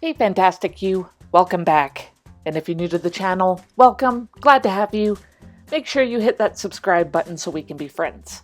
Hey, fantastic you. Welcome back. And if you're new to the channel, welcome. Glad to have you. Make sure you hit that subscribe button so we can be friends.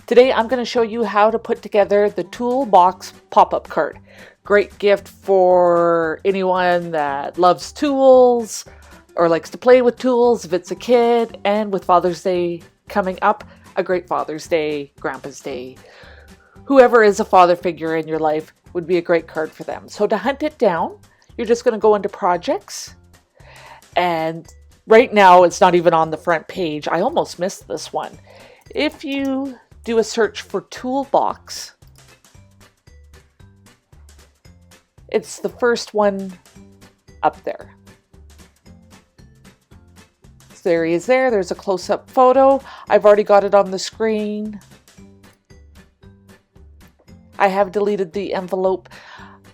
Today, I'm going to show you how to put together the Toolbox pop-up card. Great gift for anyone that loves tools or likes to play with tools if it's a kid. And with Father's Day coming up, a great Father's Day, Grandpa's Day, whoever is a father figure in your life would be a great card for them. So to hunt it down, you're just going to go into projects. And right now, it's not even on the front page. I almost missed this one. If you do a search for Toolbox, it's the first one up there. So there he is there. There's a close-up photo. I've already got it on the screen. I have deleted the envelope.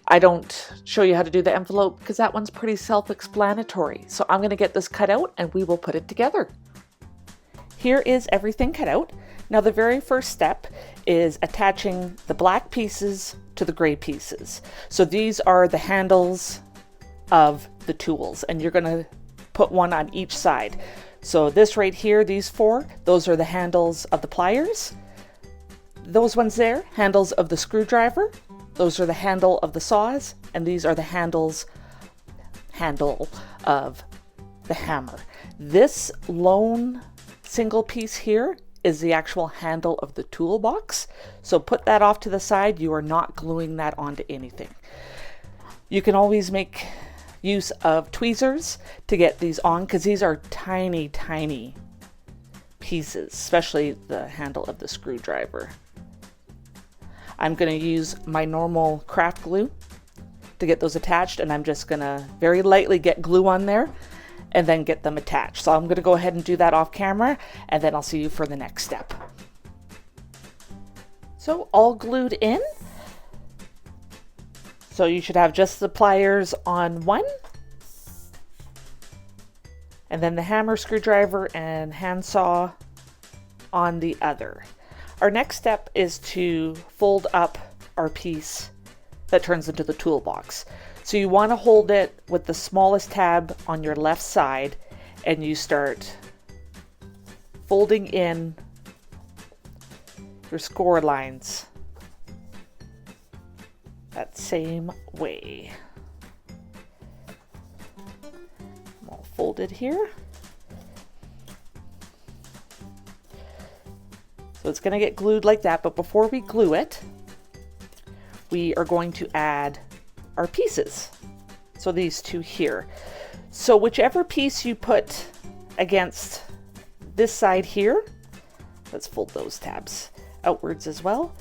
I don't show you how to do the envelope because that one's pretty self-explanatory. So I'm going to get this cut out and we will put it together. Here is everything cut out. Now the very first step is attaching the black pieces to the gray pieces. So these are the handles of the tools and you're going to put one on each side. So this right here, these four, those are the handles of the pliers. Those ones there, handles of the screwdriver. Those are the handle of the saws, and these are the handle of the hammer. This lone single piece here is the actual handle of the toolbox. So put that off to the side. You are not gluing that onto anything. You can always make use of tweezers to get these on because these are tiny, tiny pieces, especially the handle of the screwdriver. I'm going to use my normal craft glue to get those attached, and I'm just going to very lightly get glue on there and then get them attached. So I'm going to go ahead and do that off camera, and then I'll see you for the next step. So all glued in. So you should have just the pliers on one, and then the hammer, screwdriver, and handsaw on the other. Our next step is to fold up our piece that turns into the toolbox. So you want to hold it with the smallest tab on your left side and you start folding in your score lines that same way. I'm all folded here. So it's going to get glued like that, but before we glue it, we are going to add our pieces. So these two here. So whichever piece you put against this side here, let's fold those tabs outwards as well.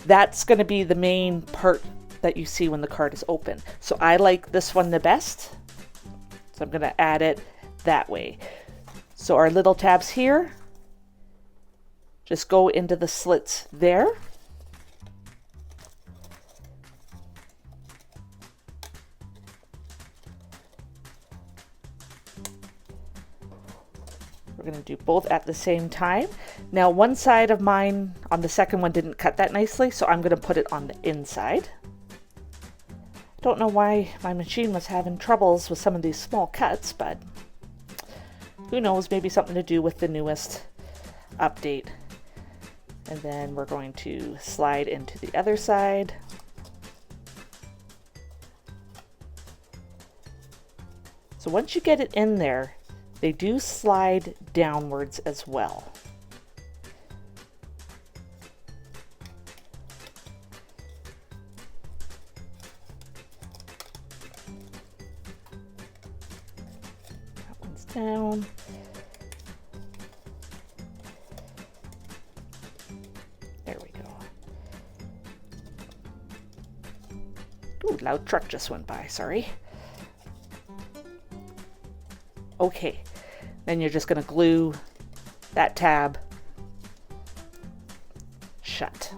That's going to be the main part that you see when the card is open. So I like this one the best. So I'm going to add it that way. So our little tabs here, just go into the slits there. We're going to do both at the same time. Now one side of mine on the second one didn't cut that nicely, so I'm going to put it on the inside. Don't know why my machine was having troubles with some of these small cuts, but who knows, maybe something to do with the newest update. And then we're going to slide into the other side. So once you get it in there, they do slide downwards as well. That one's down. Ooh, loud truck just went by, sorry. Okay, then you're just going to glue that tab shut.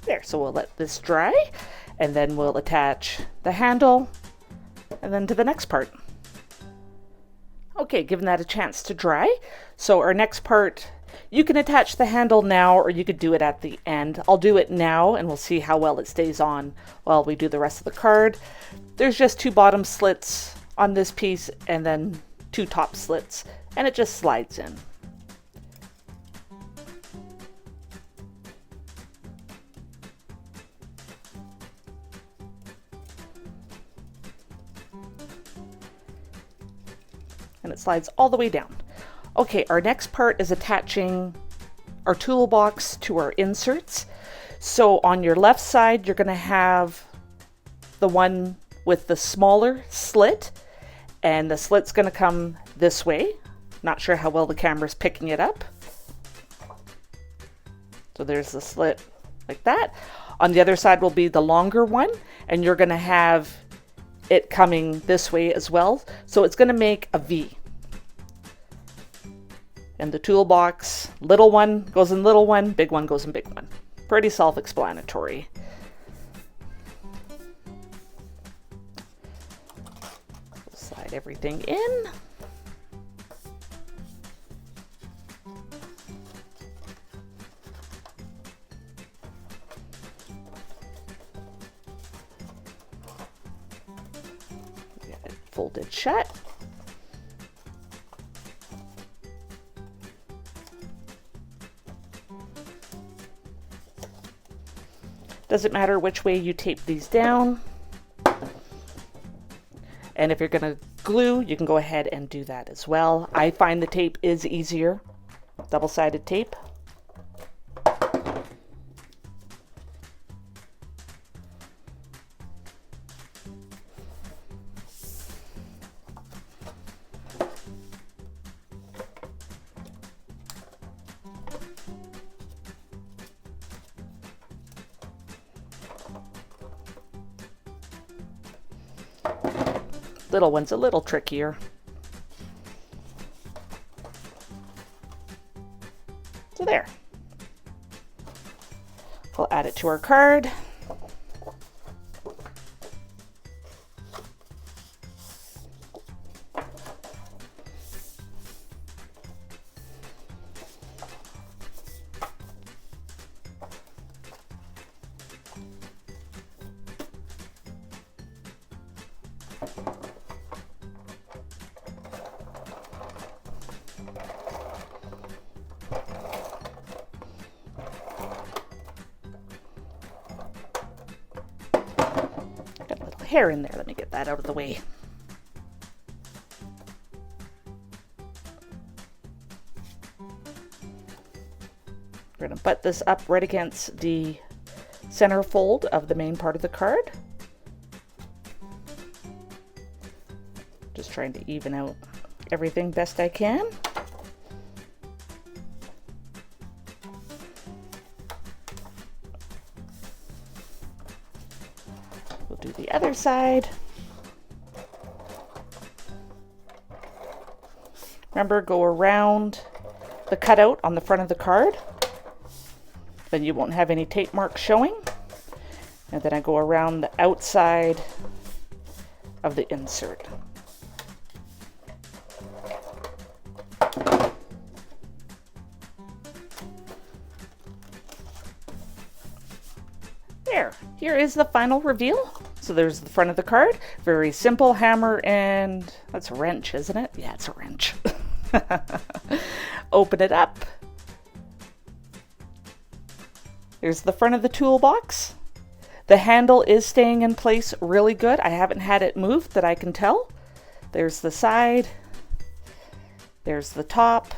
There, so we'll let this dry, and then we'll attach the handle, and then to the next part. Okay, giving that a chance to dry. So our next part, you can attach the handle now, or you could do it at the end. I'll do it now, and we'll see how well it stays on while we do the rest of the card. There's just 2 bottom slits on this piece, and then 2 top slits, and it just slides in. And it slides all the way down. Okay, our next part is attaching our toolbox to our inserts. So on your left side, you're going to have the one with the smaller slit, and the slit's going to come this way. Not sure how well the camera's picking it up. So there's the slit like that. On the other side will be the longer one, and you're going to have it coming this way as well. So it's going to make a V. And the toolbox, little one goes in little one, big one goes in big one. Pretty self-explanatory. Slide everything in. Get it folded shut. Doesn't matter which way you tape these down. And if you're going to glue, you can go ahead and do that as well. I find the tape is easier, double-sided tape. Little one's a little trickier. So there. We'll add it to our card. Hair in there. Let me get that out of the way. We're going to butt this up right against the center fold of the main part of the card. Just trying to even out everything best I can. We'll do the other side. Remember, go around the cutout on the front of the card. Then you won't have any tape marks showing. And then I go around the outside of the insert. There, here is the final reveal. So there's the front of the card. Very simple hammer and that's a wrench, isn't it? Yeah, it's a wrench. Open it up. There's the front of the toolbox. The handle is staying in place really good. I haven't had it moved that I can tell. There's the side. There's the top.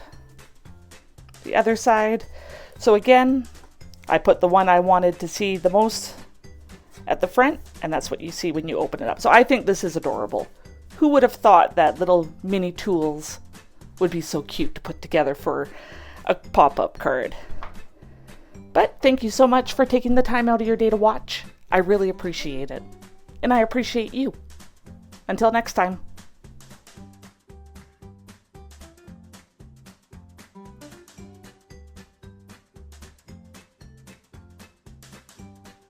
The other side. So again, I put the one I wanted to see the most at the front, and that's what you see when you open it up. So I think this is adorable. Who would have thought that little mini tools would be so cute to put together for a pop-up card? But thank you so much for taking the time out of your day to watch. I really appreciate it. And I appreciate you. Until next time.